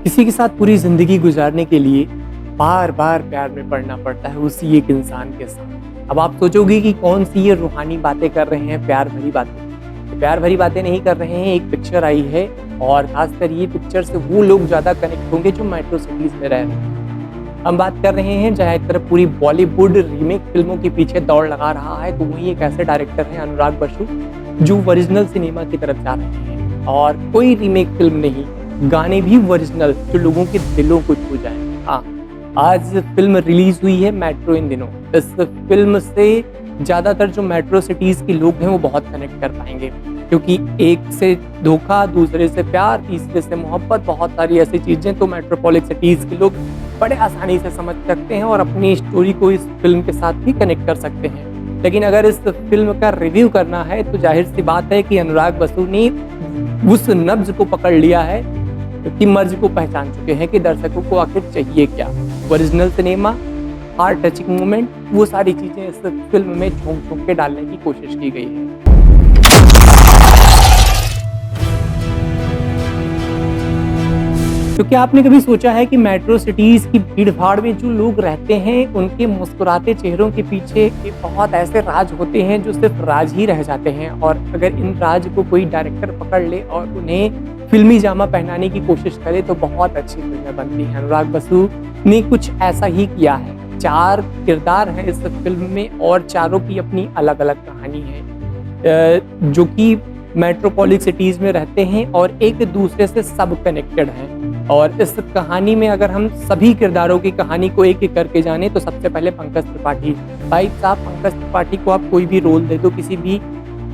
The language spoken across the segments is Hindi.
किसी के साथ पूरी ज़िंदगी गुजारने के लिए बार बार प्यार में पड़ना पड़ता है उसी एक इंसान के साथ। अब आप सोचोगे कि कौन सी ये रूहानी बातें कर रहे हैं, प्यार भरी बातें। तो प्यार भरी बातें नहीं कर रहे हैं, एक पिक्चर आई है और खासकर ये पिक्चर से वो लोग ज़्यादा कनेक्ट होंगे जो मेट्रो सिटीज़ में रह रहे हैं। हम बात कर रहे हैं जहाँ एक तरफ पूरी बॉलीवुड रीमेक फिल्मों के पीछे दौड़ लगा रहा है, तो वहीं एक ऐसे डायरेक्टर हैं अनुराग बसु जो ओरिजिनल सिनेमा की तरफ जा रहे हैं और कोई रीमेक फिल्म नहीं, गाने भी ओरिजिनल जो लोगों के दिलों को छू जाए। हाँ, आज फिल्म रिलीज हुई है मेट्रो इन दिनों। इस फिल्म से ज़्यादातर जो मेट्रो सिटीज़ के लोग हैं वो बहुत कनेक्ट कर पाएंगे, क्योंकि एक से धोखा, दूसरे से प्यार, तीसरे से मोहब्बत, बहुत सारी ऐसी चीज़ें तो मेट्रोपॉलिस सिटीज़ के लोग बड़े आसानी से समझ सकते हैं और अपनी स्टोरी को इस फिल्म के साथ भी कनेक्ट कर सकते हैं। लेकिन अगर इस फिल्म का रिव्यू करना है तो जाहिर सी बात है कि अनुराग बसु ने उस नब्ज को पकड़ लिया है कि मर्ज को पहचान चुके हैं कि दर्शकों को आखिर चाहिए क्या। Original cinema, heart touching moment, वो सारी चीज़ें इस फिल्म में झोंक के डालने की कोशिश की गई है। तो क्या आपने कभी सोचा है कि मेट्रो सिटीज़ की भीड़ भाड़ में जो लोग रहते हैं उनके मुस्कुराते चेहरों के पीछे बहुत ऐसे राज होते हैं जो सिर्फ राज ही रह जाते हैं, और अगर इन राज को कोई डायरेक्टर पकड़ ले और उन्हें फिल्मी जामा पहनाने की कोशिश करे तो बहुत अच्छी फिल्में बनती हैं। अनुराग बसु ने कुछ ऐसा ही किया है। 4 किरदार हैं इस फिल्म में और चारों की अपनी अलग अलग कहानी है, जो कि मेट्रोपॉलिस सिटीज़ में रहते हैं और एक दूसरे से सब कनेक्टेड हैं। और इस कहानी में अगर हम सभी किरदारों की कहानी को एक एक करके जाने तो सबसे पहले पंकज त्रिपाठी। भाई साहब, पंकज त्रिपाठी को आप कोई भी रोल दे दो, किसी भी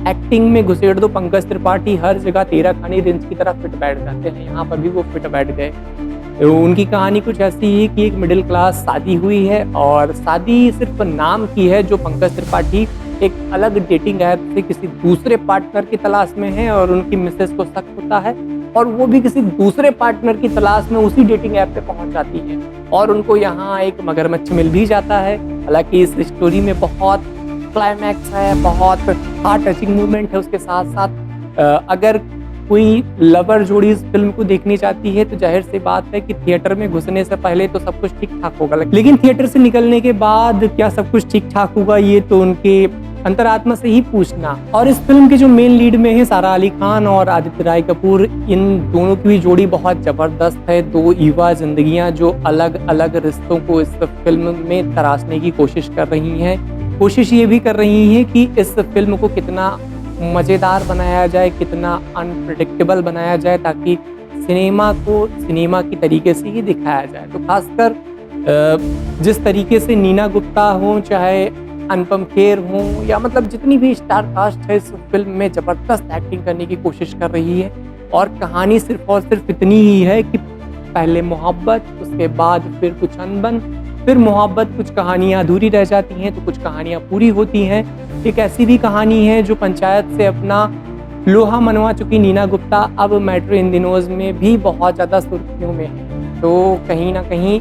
एक्टिंग में घुसेड़ दो, पंकज त्रिपाठी हर जगह तेरा खानी रिंच की तरह फिट बैठ जाते हैं। यहाँ पर भी वो फिट बैठ गए। तो उनकी कहानी कुछ ऐसी है कि एक मिडिल क्लास शादी हुई है और शादी सिर्फ नाम की है, जो पंकज त्रिपाठी एक अलग डेटिंग ऐप से किसी दूसरे पार्टनर की तलाश में है और उनकी मिसेस को शक होता है और वो भी किसी दूसरे पार्टनर की तलाश में उसी डेटिंग ऐप पे पहुंच जाती है और उनको यहाँ एक मगरमच्छ मिल भी जाता है। हालांकि इस स्टोरी में बहुत क्लाइमैक्स है, बहुत हार्ट टचिंग मूवमेंट है। उसके साथ साथ अगर कोई लवर जोड़ी इस फिल्म को देखनी चाहती है तो जाहिर सी बात है कि थिएटर में घुसने से पहले तो सब कुछ ठीक ठाक होगा, लेकिन थिएटर से निकलने के बाद क्या सब कुछ ठीक ठाक होगा, ये तो उनके अंतरात्मा से ही पूछना। और इस फिल्म के जो मेन लीड में है सारा अली खान और आदित्य राय कपूर, इन दोनों की भी जोड़ी बहुत जबरदस्त है। 2 युवा जिंदगियां जो अलग अलग रिश्तों को इस फिल्म में तराशने की कोशिश कर रही हैं। कोशिश ये भी कर रही हैं कि इस फिल्म को कितना मज़ेदार बनाया जाए, कितना अनप्रेडिक्टेबल बनाया जाए, ताकि सिनेमा को सिनेमा की तरीके से ही दिखाया जाए। तो खासकर जिस तरीके से नीना गुप्ता हो, चाहे अनुपम खेर हो, या मतलब जितनी भी स्टार कास्ट है इस फिल्म में ज़बरदस्त एक्टिंग करने की कोशिश कर रही है। और कहानी सिर्फ और सिर्फ इतनी ही है कि पहले मोहब्बत, उसके बाद फिर कुछ अनबन, फिर मोहब्बत, कुछ कहानियाँ अधूरी रह जाती हैं तो कुछ कहानियाँ पूरी होती हैं। एक ऐसी भी कहानी है जो पंचायत से अपना लोहा मनवा चुकी नीना गुप्ता अब मेट्रो इन दिनों में भी बहुत ज़्यादा सुर्खियों में है। तो कहीं ना कहीं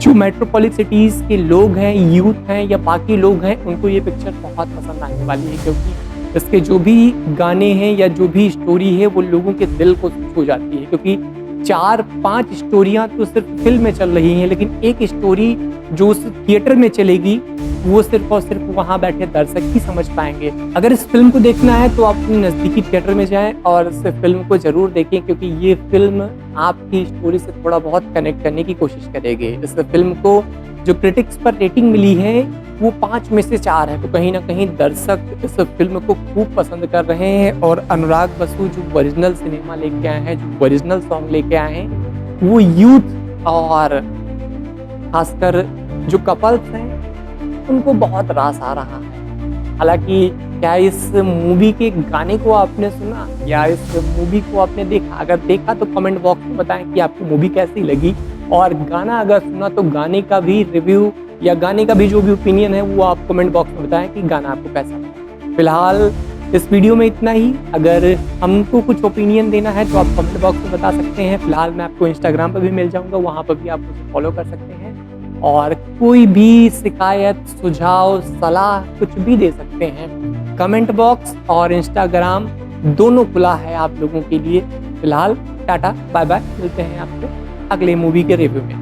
जो मेट्रोपॉलिस सिटीज़ के लोग हैं, यूथ हैं या बाकी लोग हैं, उनको ये पिक्चर बहुत पसंद आने वाली है, क्योंकि इसके जो भी गाने हैं या जो भी स्टोरी है वो लोगों के दिल को छू जाती है। क्योंकि 4-5 स्टोरियाँ तो सिर्फ फिल्म में चल रही हैं, लेकिन एक स्टोरी जो उस थिएटर में चलेगी वो सिर्फ और सिर्फ वहाँ बैठे दर्शक ही समझ पाएंगे। अगर इस फिल्म को देखना है तो आप अपने नज़दीकी थिएटर में जाएं और इस फिल्म को ज़रूर देखें, क्योंकि ये फिल्म आपकी स्टोरी से थोड़ा बहुत कनेक्ट करने की कोशिश करेगी। इस फिल्म को जो क्रिटिक्स पर रेटिंग मिली है वो 5 में से 4 है, तो कहीं ना कहीं दर्शक इस फिल्म को खूब पसंद कर रहे हैं। और अनुराग बसु जो ओरिजिनल सिनेमा लेके आए हैं, जो ओरिजिनल सॉन्ग लेके आए हैं, वो यूथ और खासकर जो कपल्स हैं उनको बहुत रास आ रहा है। हालांकि क्या इस मूवी के गाने को आपने सुना या इस मूवी को आपने देखा? अगर देखा तो कमेंट बॉक्स में बताएं कि आपको मूवी कैसी लगी, और गाना अगर सुना तो गाने का भी रिव्यू या गाने का भी जो भी ओपिनियन है वो आप कमेंट बॉक्स में बताएं कि गाना आपको कैसा लगा। फिलहाल इस वीडियो में इतना ही। अगर हमको कुछ ओपिनियन देना है तो आप कमेंट बॉक्स में बता सकते हैं। फिलहाल मैं आपको इंस्टाग्राम पर भी मिल जाऊंगा, वहाँ पर भी आप मुझे फॉलो कर सकते हैं और कोई भी शिकायत, सुझाव, सलाह कुछ भी दे सकते हैं। कमेंट बॉक्स और इंस्टाग्राम दोनों खुला है आप लोगों के लिए। फिलहाल टाटा बाय बाय, मिलते हैं आपको अगले मूवी के रिव्यू में।